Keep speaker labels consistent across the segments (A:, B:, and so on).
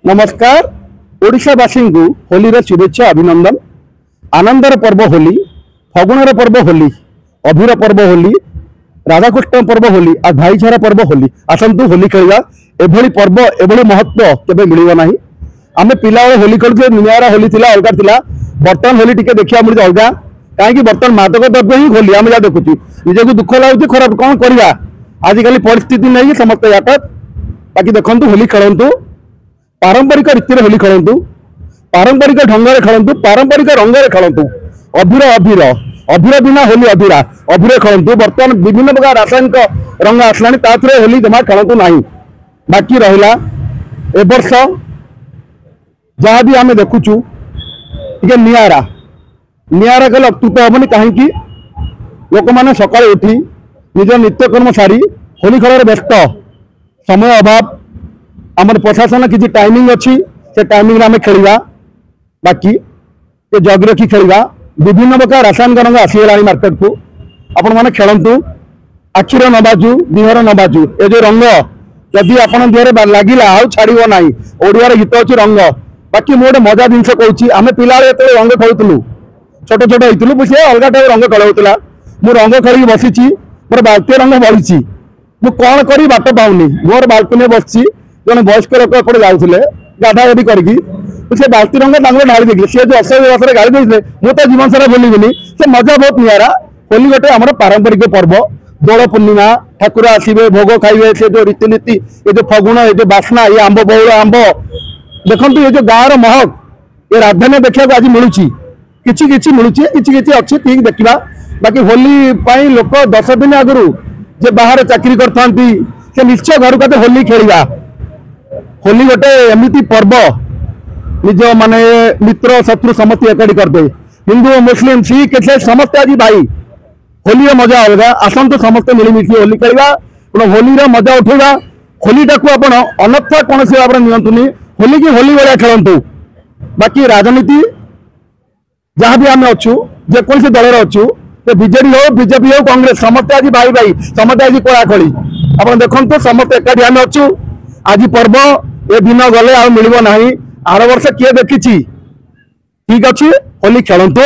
A: नमस्कार। ओडिशावासी को होली शुभेच्छा अभिनंदन। आनंदर पर्व होली, फगुणर पर्व होली, अभिर पर्व होली, राधाकृष्ण पर्व होली और भाईचारा पर्व होली। आसतु होली खेलवा। एभली पर्व एभली महत्व केबे मिलिबो नाही। आमे पिला होली खेलुते नियारा होली थिला, अलगा थिला। बर्तमान होली टिके देखिया मिलुते अलगा। काहेकि बर्तमान मादक द्रव्य ही होली आमे जा देखुची। निजको दुख लागुची, खराब कोन करबा। आजिकली परिस्थिति नहीं समस्त याकत। बाकी देखंतु होली खेलंतु, पारंपरिक रीति होली खेलतु, पारंपरिक ढंग से खेलतु, पारंपरिक रंग से खेलतु। अभिर अभिर अभिर बिना होली अभिरा अभिर खेलतु। बर्तमान विभिन्न प्रकार रासायनिक रंग आसला होली जमा खेलतु ना। बाकी रहा ए वर्ष जहाँ भी आम देखुचु टे निरा निरा कले अत्युत हेनी। कहीं लोक मैंने सका उठी निज नित्यकर्म सारी होली खेल व्यस्त, समय अभाव, आम प्रशासन किसी टाइमिंग अच्छी से टाइमिंग आम खेलवा। बाकी जग रखी खेलवा। विभिन्न प्रकार रासायनिक रंग आसीगला मार्केट को। आपण मैंने खेलतु, आखिर न बाजू, देहर न बाजू। ए जो रंग जदि आप देहर लगिला आउ छाड़ ना। ओडियार गीत अच्छी रंग। बाकी मुझे मजा जिन कहूँ, आम पिला रंग खेलुलु, छोट छोट होती मुझे अलग टाइप रंग खेलूला। मु रंग खेल बसी, मोर बाल्टी रंग बढ़ी। मु कौन करी बाट पाऊनी। मोर बाल्कनी बसी जन वयस्क लोक एपटे जाते गाधा गाधी करके से बाल्टी रंग ढाली देखिए। सी जो असह्य भाषा गाड़ी देते मुझे जीवन सारा भूलि से मजा बहुत निरा। होली गोटे आम पारंपरिक पर्व। दोल पूर्णिमा ठाकुर आसवे, भोग खाइबे, से जो रीतिनीति, ये जो फगुण, ये जो बास्ना, ये आंब बउल आंब देखु, ये जो गाँव महक, ये राजधानी देखा आज मिलूँ कि मिलूँ कि अच्छी ठीक देखा। बाकी होली लोक 10 दिन आगु जे बाहर चाकरी करते निश्चय घर को होली खेलवा। होली गोटे एमती पर्व निज माने मित्र शत्रु समस्त एकाठी करते। हिंदू मुस्लिम सिख समस्त आज भाई। होली मजा अलग। आसतु समस्त मिलमिशी होली खेलवा, होली मजा उठेगा। होली टाक अनथा कौन से भाव में नियंतुनी। होली की होली भाया खेलतु। बाकी राजनीति जहाँ भी आम अच्छु, जेकोसी दल अच्छु, बीजेडी हो बीजेपी हो कांग्रेस, समस्त आज भाई भाई, समस्त आज कोलाखोली। आप देखो समस्त एकाठी आम अच्छु। आज पर्व ए दिन गले आ मिल ना। आर वर्ष किए देखी ठीक अच्छे। होली खेलतु,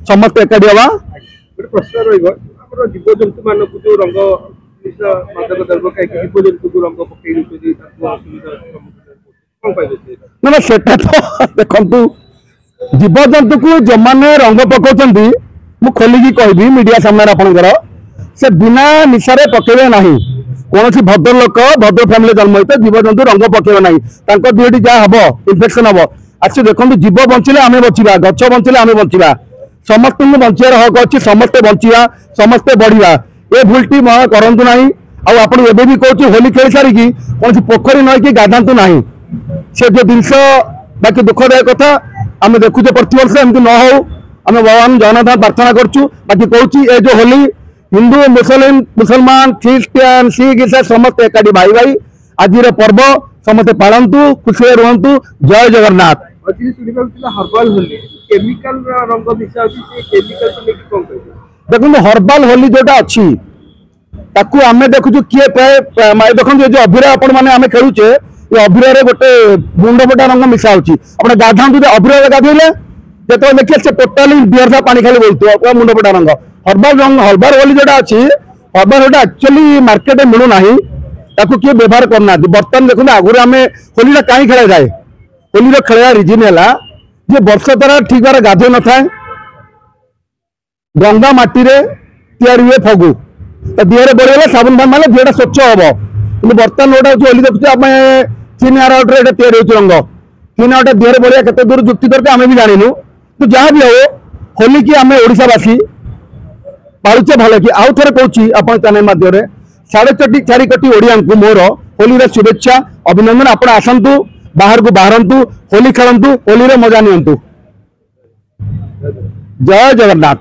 A: समस्त एकाठी हवा।
B: प्रश्न जीवजंतु मान जो रंग मादक द्रव्य खाई जीवजंतु को रंग पकड़
A: ना सेटा तो देखु जीवजंतु को जो मैंने रंग पकाउछंती मु खोलिकी कहबी मीडिया सामने आपनकर से बिना निशारे पकेबे नाही। कौन भद्र लोक भद्र फैमिली जन्म होते जीवजंतु रंग पकेबे नाही। तांको दुईटी जहाँ हम इन्फेक्शन हम अच्छे। देखो जीव बंचिले आम बचा, गच बंचिले आम बचा। समस्त बचार हक अच्छी। समस्ते बचा, समस्ते बढ़िया। ये भूलटी करतु ना। आप भी कहूँ होली खेल सारिकी कौन पोखरी नईकि गाधातु ना। से जो जिनस बाकी दुखदायक कथा आम देखुचे प्रति वर्ष एमती न हो। आम भगवान जगन्नाथ प्रार्थना करुँ। बाकी कहूँ ये जो होली हिंदू मुसलमान ख्रीस्टियान सिख ईसाई समस्त एकाठी भाई भाई। आज पर्व समस्त पालतु, खुशी रुहतु। जय जगन्नाथ।
B: हर्बाल होली केमिकल रंग मिसा
A: देखो हर्बाल होली जोटा अच्छी ताकू आमे देखु किए प्राय देखो जो अभिर आपण मैंने आम खेलुचे ये अभिर गोटे गुंड फटा रंग मिसा आप गाधातु। अभिर गाधेले जो देखिए से टोटाली बियर पानी खाली बोलते मुंड फटा रंग। हर्बाल रंग हर्बाल होली जोटा अच्छी हर्बाल होटा एक्चुअली मार्केट में मिलूना। ताकू किए व्यवहार करना। बर्तमान देखो आगुरी आम होली कहीं खेला जाए। होली खेलवा रिजन है जे वर्ष द्वारा ठीक भाव गाधे न था। गंगा माटी तैयारी हुए फगु देहरे बढ़ेगा साबुन फान मारे देहटा स्वच्छ हम। कि बर्तमान गोटा होली देखुचे आम चीन आरे तैयारी हो रंग चीन आटे देहरे बढ़िया केते दूर जुक्ति दरकार आम भी जानू। तो जहाँ भी हो होली की आम ओडिशावासी पालुचे भल कि आउ थे कहूँ आप चैनल माध्यम 4.5 कोटी ओडिया को मोर होली शुभेच्छा अभिनंदन। आप आसतु बाहर को बाहरतु, होली खेलतु, होली मजा नियंतु। जय जगन्नाथ।